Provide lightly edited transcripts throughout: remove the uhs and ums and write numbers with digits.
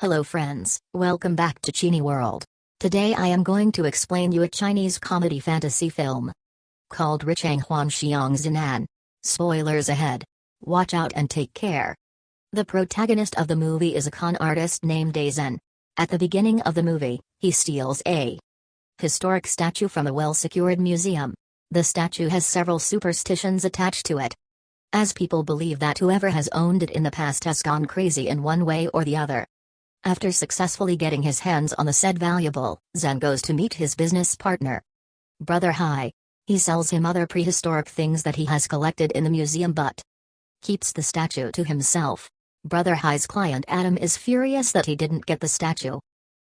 Hello friends, welcome back to Cini World. Today I am going to explain you a Chinese comedy fantasy film called Chang Huan Ziang Zhi Nan. Spoilers ahead. Watch out and take care. The protagonist of the movie is a con artist named A Zhen. At the beginning of the movie, he steals a historic statue from a well-secured museum. The statue has several superstitions attached to it, as people believe that whoever has owned it in the past has gone crazy in one way or the other. After successfully getting his hands on the said valuable, Zhen goes to meet his business partner, Brother Hai. He sells him other prehistoric things that he has collected in the museum but keeps the statue to himself. Brother Hai's client Adam is furious that he didn't get the statue.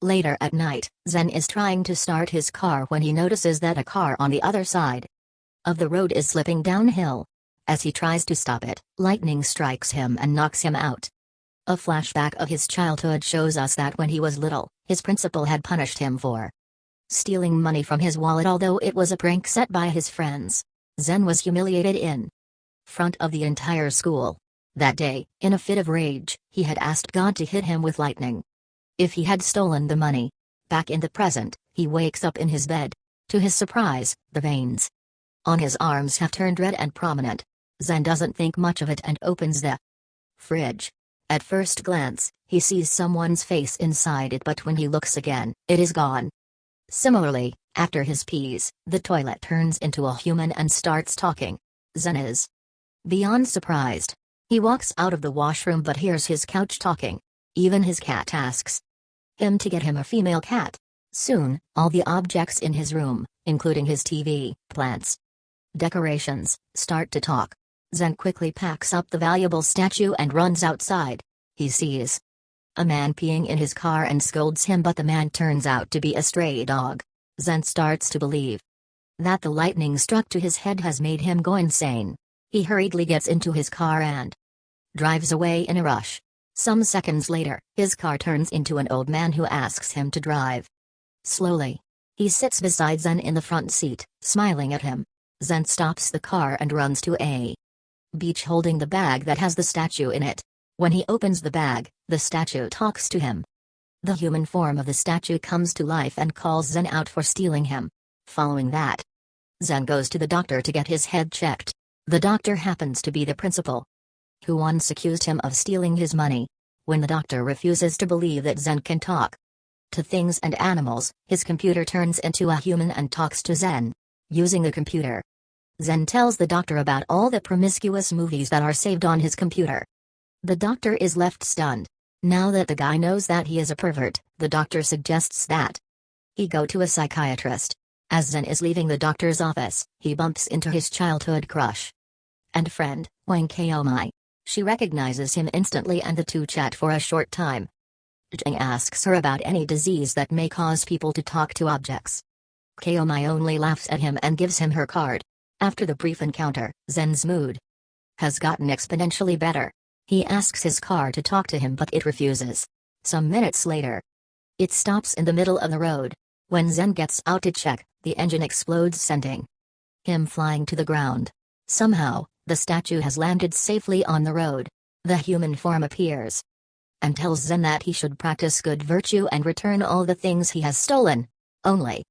Later at night, Zhen is trying to start his car when he notices that a car on the other side of the road is slipping downhill. As he tries to stop it, lightning strikes him and knocks him out. A flashback of his childhood shows us that when he was little, his principal had punished him for stealing money from his wallet, although it was a prank set by his friends. Zhen was humiliated in front of the entire school. That day, in a fit of rage, he had asked God to hit him with lightning if he had stolen the money. Back in the present, he wakes up in his bed. To his surprise, the veins on his arms have turned red and prominent. Zhen doesn't think much of it and opens the fridge. At first glance, he sees someone's face inside it, but when he looks again, it is gone. Similarly, after his pees, the toilet turns into a human and starts talking. Zhen is beyond surprised. He walks out of the washroom but hears his couch talking. Even his cat asks him to get him a female cat. Soon, all the objects in his room, including his TV, plants, decorations, start to talk. Zhen quickly packs up the valuable statue and runs outside. He sees a man peeing in his car and scolds him, but the man turns out to be a stray dog. Zhen starts to believe that the lightning struck to his head has made him go insane. He hurriedly gets into his car and drives away in a rush. Some seconds later, his car turns into an old man who asks him to drive slowly. He sits beside Zhen in the front seat, smiling at him. Zhen stops the car and runs to a beach holding the bag that has the statue in it. When he opens the bag, the statue talks to him. The human form of the statue comes to life and calls Zhen out for stealing him. Following that, Zhen goes to the doctor to get his head checked. The doctor happens to be the principal, who once accused him of stealing his money. When the doctor refuses to believe that Zhen can talk to things and animals, his computer turns into a human and talks to Zhen. Using the computer, Zhen tells the doctor about all the promiscuous movies that are saved on his computer. The doctor is left stunned. Now that the guy knows that he is a pervert, the doctor suggests that he go to a psychiatrist. As Zhen is leaving the doctor's office, he bumps into his childhood crush and friend, Wang Kaomai. She recognizes him instantly and the two chat for a short time. Zhang asks her about any disease that may cause people to talk to objects. Kaomai only laughs at him and gives him her card. After the brief encounter, Zhen's mood has gotten exponentially better. He asks his car to talk to him but it refuses. Some minutes later, it stops in the middle of the road. When Zhen gets out to check, the engine explodes, sending him flying to the ground. Somehow, the statue has landed safely on the road. The human form appears and tells Zhen that he should practice good virtue and return all the things he has stolen. Only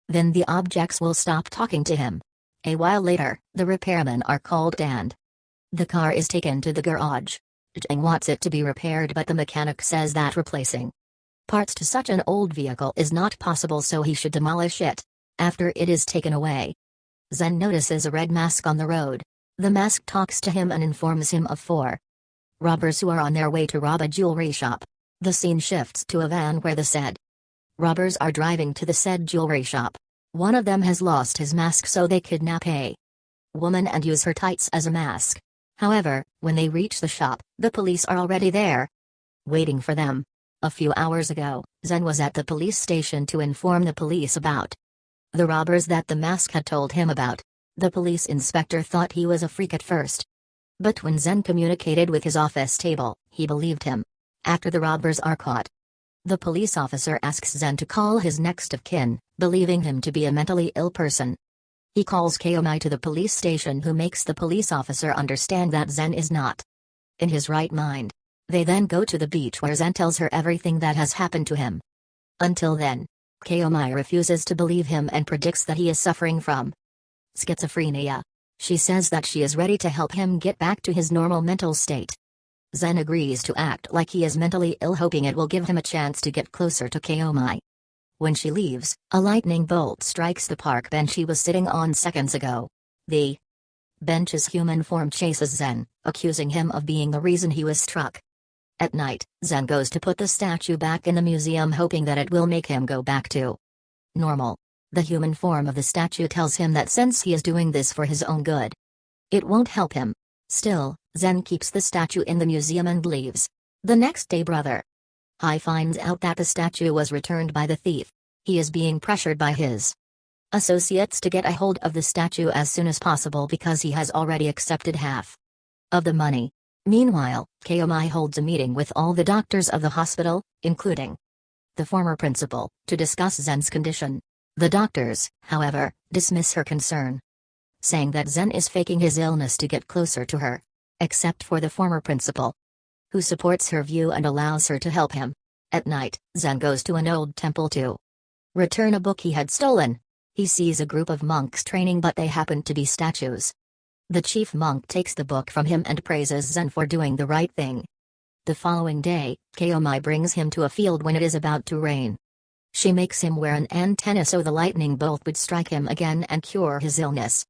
then the objects will stop talking to him. A while later, the repairmen are called and the car is taken to the garage. Zhang wants it to be repaired but the mechanic says that replacing parts to such an old vehicle is not possible, so he should demolish it. After it is taken away, Zhen notices a red mask on the road. The mask talks to him and informs him of 4 robbers who are on their way to rob a jewelry shop. The scene shifts to a van where the said robbers are driving to the said jewelry shop. One of them has lost his mask, so they kidnap a woman and use her tights as a mask. However, when they reach the shop, the police are already there, waiting for them. A few hours ago, Zhen was at the police station to inform the police about the robbers that the mask had told him about. The police inspector thought he was a freak at first, but when Zhen communicated with his office table, he believed him. After the robbers are caught, the police officer asks Zhen to call his next of kin, believing him to be a mentally ill person. He calls Kaomai to the police station, who makes the police officer understand that Zhen is not in his right mind. They then go to the beach where Zhen tells her everything that has happened to him. Until then, Kaomai refuses to believe him and predicts that he is suffering from schizophrenia. She says that she is ready to help him get back to his normal mental state. Zhen agrees to act like he is mentally ill, hoping it will give him a chance to get closer to Kaomai. When she leaves, a lightning bolt strikes the park bench he was sitting on seconds ago. The bench's human form chases Zhen, accusing him of being the reason he was struck. At night, Zhen goes to put the statue back in the museum, hoping that it will make him go back to normal. The human form of the statue tells him that since he is doing this for his own good, it won't help him. Still, Zhen keeps the statue in the museum and leaves. The next day, Brother Hai finds out that the statue was returned by the thief. He is being pressured by his associates to get a hold of the statue as soon as possible because he has already accepted half of the money. Meanwhile, Kaomai holds a meeting with all the doctors of the hospital, including the former principal, to discuss Zhen's condition. The doctors, however, dismiss her concern, saying that Zhen is faking his illness to get closer to her. Except for the former principal, who supports her view and allows her to help him. At night, Zhen goes to an old temple to return a book he had stolen. He sees a group of monks training, but they happen to be statues. The chief monk takes the book from him and praises Zhen for doing the right thing. The following day, Kaomai brings him to a field when it is about to rain. She makes him wear an antenna so the lightning bolt would strike him again and cure his illness.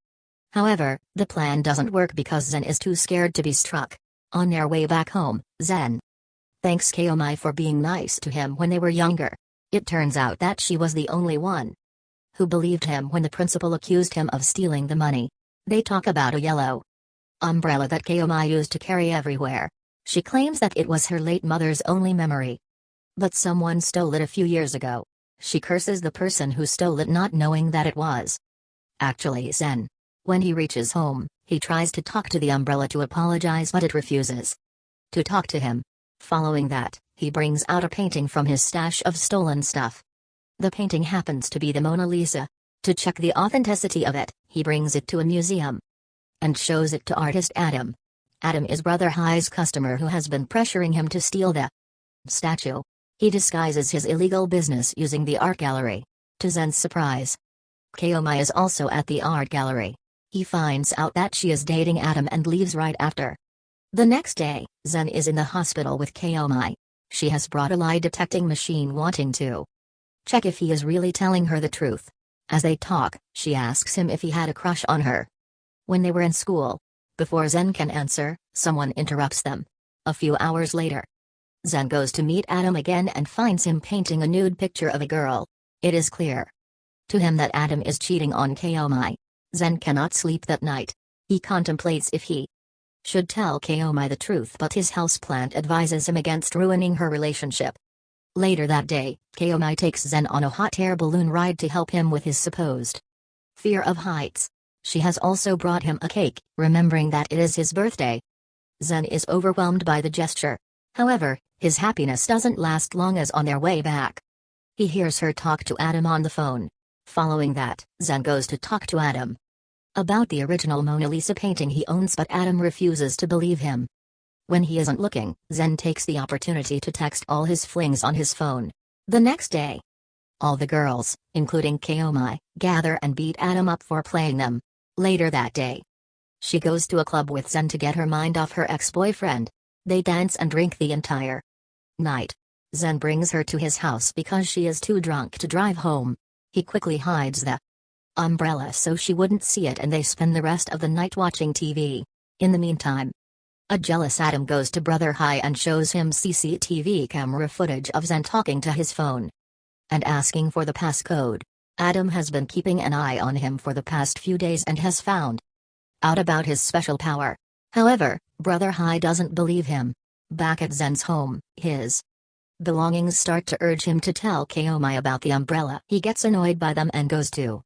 However, the plan doesn't work because Zhen is too scared to be struck. On their way back home, Zhen thanks Kaomai for being nice to him when they were younger. It turns out that she was the only one who believed him when the principal accused him of stealing the money. They talk about a yellow umbrella that Kaomai used to carry everywhere. She claims that it was her late mother's only memory, but someone stole it a few years ago. She curses the person who stole it, not knowing that it was actually Zhen. When he reaches home, he tries to talk to the umbrella to apologize, but it refuses to talk to him. Following that, he brings out a painting from his stash of stolen stuff. The painting happens to be the Mona Lisa. To check the authenticity of it, he brings it to a museum and shows it to artist Adam. Adam is Brother Hai's customer who has been pressuring him to steal the statue. He disguises his illegal business using the art gallery. To Zhen's surprise, Kaomai is also at the art gallery. He finds out that she is dating Adam and leaves right after. The next day, Zhen is in the hospital with Kaomai. She has brought a lie detecting machine, wanting to check if he is really telling her the truth. As they talk, she asks him if he had a crush on her when they were in school. Before Zhen can answer, someone interrupts them. A few hours later, Zhen goes to meet Adam again and finds him painting a nude picture of a girl. It is clear to him that Adam is cheating on Kaomai. Zhen cannot sleep that night. He contemplates if he should tell Kaomai the truth, but his houseplant advises him against ruining her relationship. Later that day, Kaomai takes Zhen on a hot air balloon ride to help him with his supposed fear of heights. She has also brought him a cake, remembering that it is his birthday. Zhen is overwhelmed by the gesture. However, his happiness doesn't last long, as on their way back, he hears her talk to Adam on the phone. Following that, Zhen goes to talk to Adam about the original Mona Lisa painting he owns, but Adam refuses to believe him. When he isn't looking, Zhen takes the opportunity to text all his flings on his phone. The next day, all the girls, including Kaomai, gather and beat Adam up for playing them. Later that day, she goes to a club with Zhen to get her mind off her ex-boyfriend. They dance and drink the entire night. Zhen brings her to his house because she is too drunk to drive home. He quickly hides the umbrella so she wouldn't see it, and they spend the rest of the night watching TV. In the meantime, a jealous Adam goes to Brother Hai and shows him CCTV camera footage of Zhen talking to his phone and asking for the passcode. Adam has been keeping an eye on him for the past few days and has found out about his special power. However, Brother Hai doesn't believe him. Back at Zhen's home, his belongings start to urge him to tell Kaomai about the umbrella. He gets annoyed by them and goes to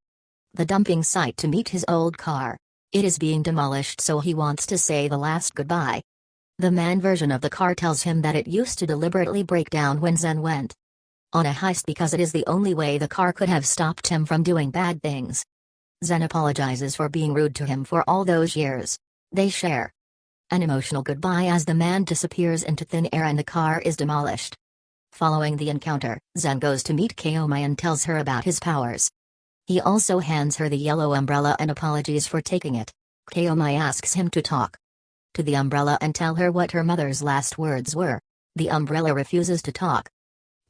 the dumping site to meet his old car. It is being demolished, so he wants to say the last goodbye. The man version of the car tells him that it used to deliberately break down when Zhen went on a heist because it is the only way the car could have stopped him from doing bad things. Zhen apologizes for being rude to him for all those years. They share An emotional goodbye as the man disappears into thin air and the car is demolished. Following the encounter, Zhen goes to meet Kaomai and tells her about his powers. He also hands her the yellow umbrella and apologies for taking it. Kaomai asks him to talk to the umbrella and tell her what her mother's last words were. The umbrella refuses to talk.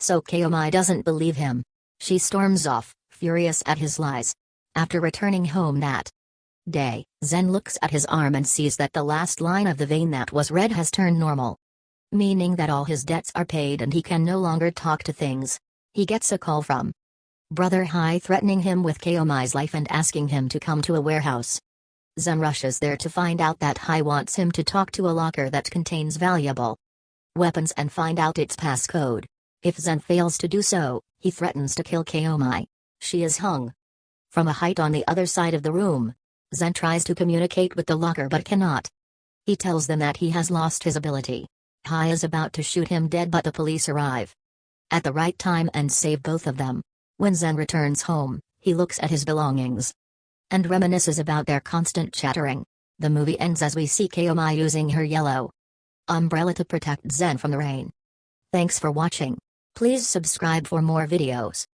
So Kaomai doesn't believe him. She storms off, furious at his lies. After returning home that day, Zhen looks at his arm and sees that the last line of the vein that was red has turned normal. Meaning that all his debts are paid and he can no longer talk to things. He gets a call from Brother Hai threatening him with Kaomai's life and asking him to come to a warehouse. Zhen rushes there to find out that Hai wants him to talk to a locker that contains valuable weapons and find out its passcode. If Zhen fails to do so, he threatens to kill Kaomai. She is hung from a height on the other side of the room. Zhen tries to communicate with the locker but cannot. He tells them that he has lost his ability. Hai is about to shoot him dead but the police arrive at the right time and save both of them. When Zhen returns home, he looks at his belongings and reminisces about their constant chattering. The movie ends as we see Kaomai using her yellow umbrella to protect Zhen from the rain. Thanks for watching. Please subscribe for more videos.